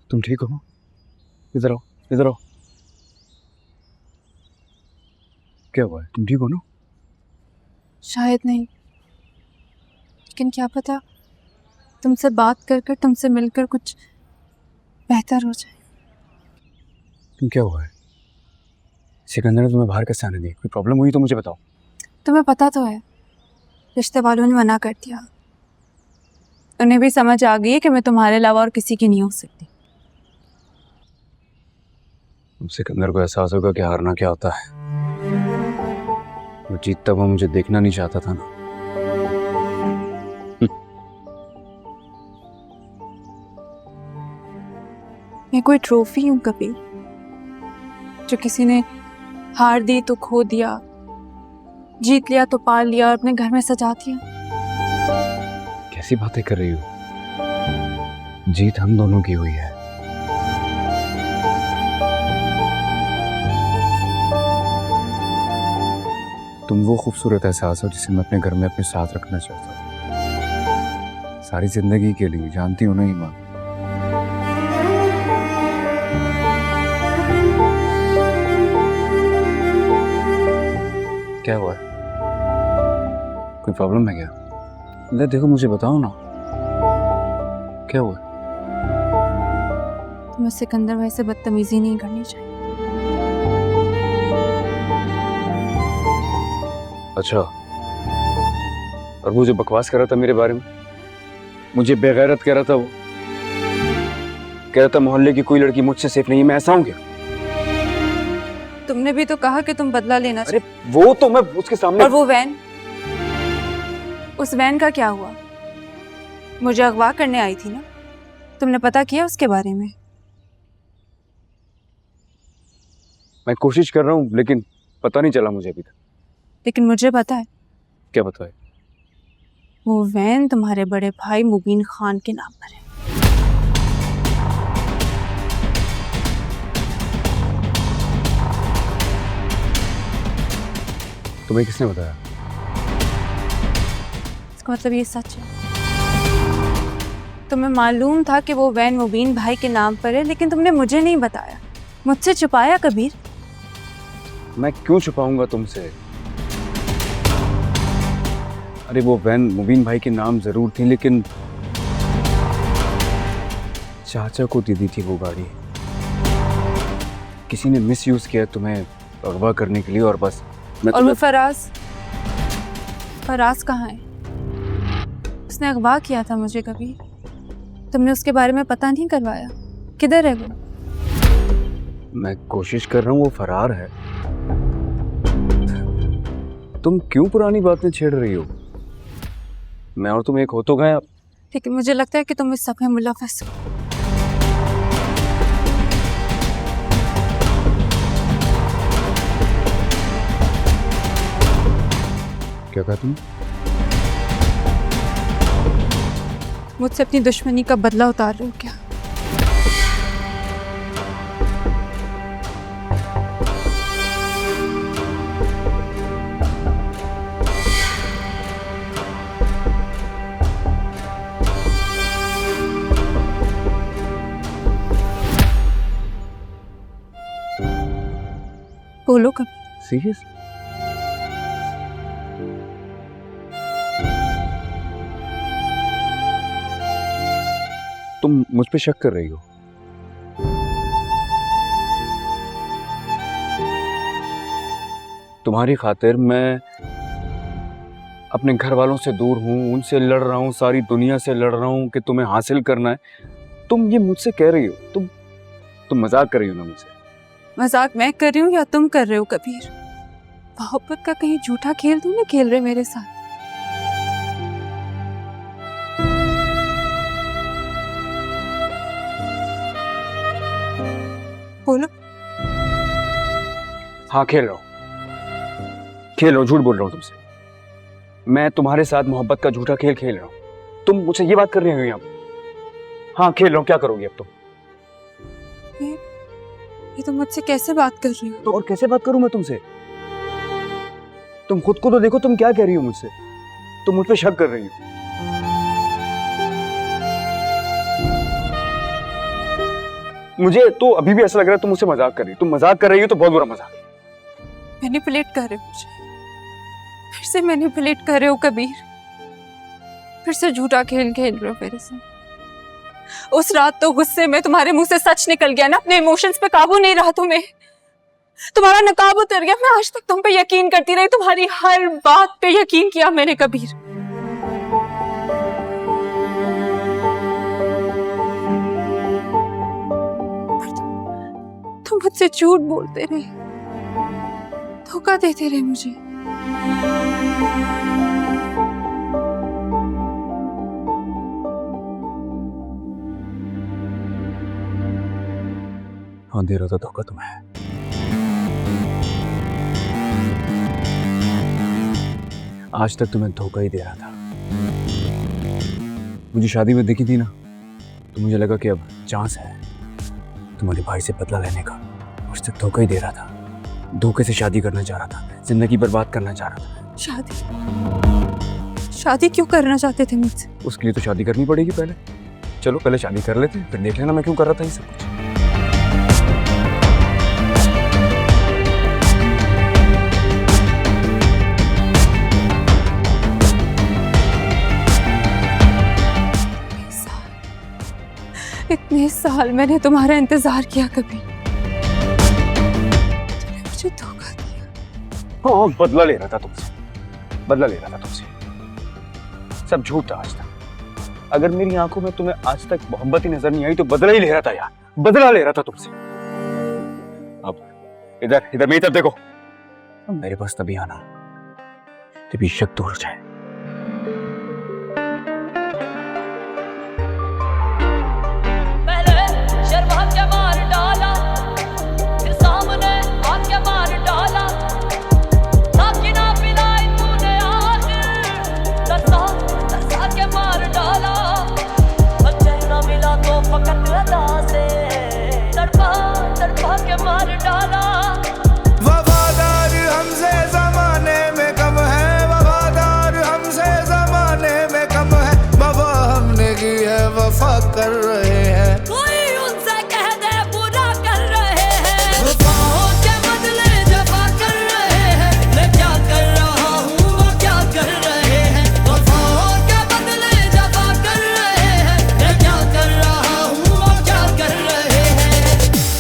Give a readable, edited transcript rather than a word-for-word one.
तुम ठीक हो? इधर आओ, इधर आओ। क्या हुआ है? तुम ठीक हो ना? शायद नहीं, लेकिन क्या पता तुमसे बात कर कर, तुमसे मिलकर कुछ बेहतर हो जाए। तुम क्या हुआ है? सिकंदर ने तुम्हें बाहर कैसे आने दी? कोई प्रॉब्लम हुई तो मुझे बताओ। तुम्हें पता तो है, रिश्ते वालों ने मना कर दिया। उन्हें भी समझ आ गई है कि मैं तुम्हारे अलावा और किसी की नहीं हो सकती। सिकंदर को एहसास होगा कि हारना क्या होता है। वो जीतता हुआ मुझे देखना नहीं चाहता था ना। मैं कोई ट्रॉफी हूं कभी, जो किसी ने हार दी तो खो दिया, जीत लिया तो पा लिया और अपने घर में सजा दिया। कैसी बातें कर रही हो? जीत हम दोनों की हुई है। तुम वो खूबसूरत एहसास हो जिसे मैं अपने घर में अपने साथ रखना चाहता हूँ, सारी जिंदगी के लिए। जानती हो ना ईमान? क्या हुआ है? कोई प्रॉब्लम है क्या? ले देखो, मुझे बताओ ना, क्या हुआ? तुम्हें सिकंदर भाई से बदतमीजी नहीं करनी चाहिए। अच्छा, और मुझे बकवास कर रहा था मेरे बारे में, मुझे बेगैरत कह रहा था। वो कह रहा था मोहल्ले की कोई लड़की मुझसे सेफ नहीं है। मैं ऐसा हूं क्या? तुमने भी तो कहा कि तुम बदला लेना अरे चाहते। वो तो मैं उसके सामने। और वो वैन, उस वैन का क्या हुआ? मुझे अगवा करने आई थी ना, तुमने पता किया उसके बारे में? मैं कोशिश कर रहा हूँ लेकिन पता नहीं चला मुझे अभी तक। लेकिन मुझे पता है, क्या पता है? वो वैन तुम्हारे बड़े भाई मुबीन खान के नाम पर है। तुम्हें किसने बताया? इसका मतलब ये सच है? तुम्हें मालूम था कि वो वैन मुबीन भाई के नाम पर है, लेकिन तुमने मुझे नहीं बताया, मुझसे छुपाया। कबीर, मैं क्यों छुपाऊंगा तुमसे? अरे वो वैन मुबीन भाई के नाम जरूर थी, लेकिन चाचा को दे दी थी वो गाड़ी। किसी ने मिसयूज किया तुम्हें अगवा करने के लिए, और बस और वो फराज, फराज कहाँ है? उसने अगवा किया था मुझे। कभी तुमने उसके बारे में पता नहीं करवाया? किधर है वो? मैं कोशिश कर रहा हूँ, वो फरार है। तुम क्यों पुरानी बातें छेड़ रही हो? मैं और तुम एक हो तो गए अब। लेकिन मुझे लगता है कि तुम इस सब में मुलव्वस हो। क्या कहा तुम? मुझसे अपनी दुश्मनी का बदला उतार रहे हो क्या? बोलो कभी। सीरियस? तुम मुझ पे शक कर रही हो? तुम्हारी खातिर मैं अपने घर वालों से दूर हूं, उनसे लड़ रहा हूं, सारी दुनिया से लड़ रहा हूं कि तुम्हें हासिल करना है। तुम ये मुझसे कह रही हो? तुम मजाक कर रही हो ना मुझसे? मजाक मैं कर रही हूँ या तुम कर रहे हो कबीर? मोहब्बत का कहीं झूठा खेल तुम नहीं खेल रहे मेरे साथ? बोलो। हाँ, खेल रहा हूं, खेल रहा हूं, झूठ बोल रहा हूं तुमसे। मैं तुम्हारे साथ मोहब्बत का झूठा खेल खेल रहा हूं। तुम मुझसे ये बात कर रही हो यहाँ? हाँ, खेल रहा हूं। क्या करोगी अब तुम? ये तुम मुझसे कैसे बात कर रही हो? तो और कैसे बात करूं मैं तुमसे? तुम खुद को तो देखो, तुम क्या कह रही हो मुझसे? तुम मुझ पे शक कर रही हो। मुझे तो अभी भी ऐसा लग रहा है तुम मुझसे मजाक कर रही हो। तुम मजाक कर रही हो तो बहुत बुरा मजाक। मैनिपुलेट कर रहे हो मुझे, फिर से मैनिपुलेट कर रहे हो कबीर। फिर से झूठा खेल खेल रहे हो मेरे से। उस रात तो गुस्से में तुम्हारे मुंह से सच निकल गया ना, अपने इमोशंस पे काबू नहीं रहा तुम्हें, तुम्हारा नकाब उतर गया। मैं आज तक तुम पे यकीन करती रही, तुम्हारी हर बात पे यकीन किया मैंने कबीर। तुम मुझसे झूठ बोलते रहे, धोखा देते रहे मुझे। हाँ, दे रहा था धोखा तुम्हें। आज तक तुम्हें धोखा ही दे रहा था। मुझे शादी में देखी थी ना, तो मुझे लगा कि अब चांस है तुम्हारे भाई से बदला लेने का। आज तक धोखा ही दे रहा था, धोखे से शादी करना चाह रहा था, जिंदगी बर्बाद करना चाह रहा था। शादी क्यों करना चाहते थे मुझसे? उसके लिए तो शादी करनी पड़ेगी पहले। चलो पहले शादी कर लेते, फिर देख लेना मैं क्यों कर रहा था ये सब कुछ। इतने साल मैंने तुम्हारा इंतजार किया, कभी तुमने मुझे धोखा दिया। हाँ, बदला ले रहा था तुमसे, बदला ले रहा था तुमसे। सब झूठ था आज तक। अगर मेरी आंखों में तुम्हें आज तक मोहब्बत ही नजर नहीं आई तो बदला ही ले रहा था यार, बदला ले रहा था तुमसे। अब इधर इधर मेरी तरफ देखो। मेरे पास तभी आना तभी शक दूर हो जाए। तड़पा तड़पा के मार डाला।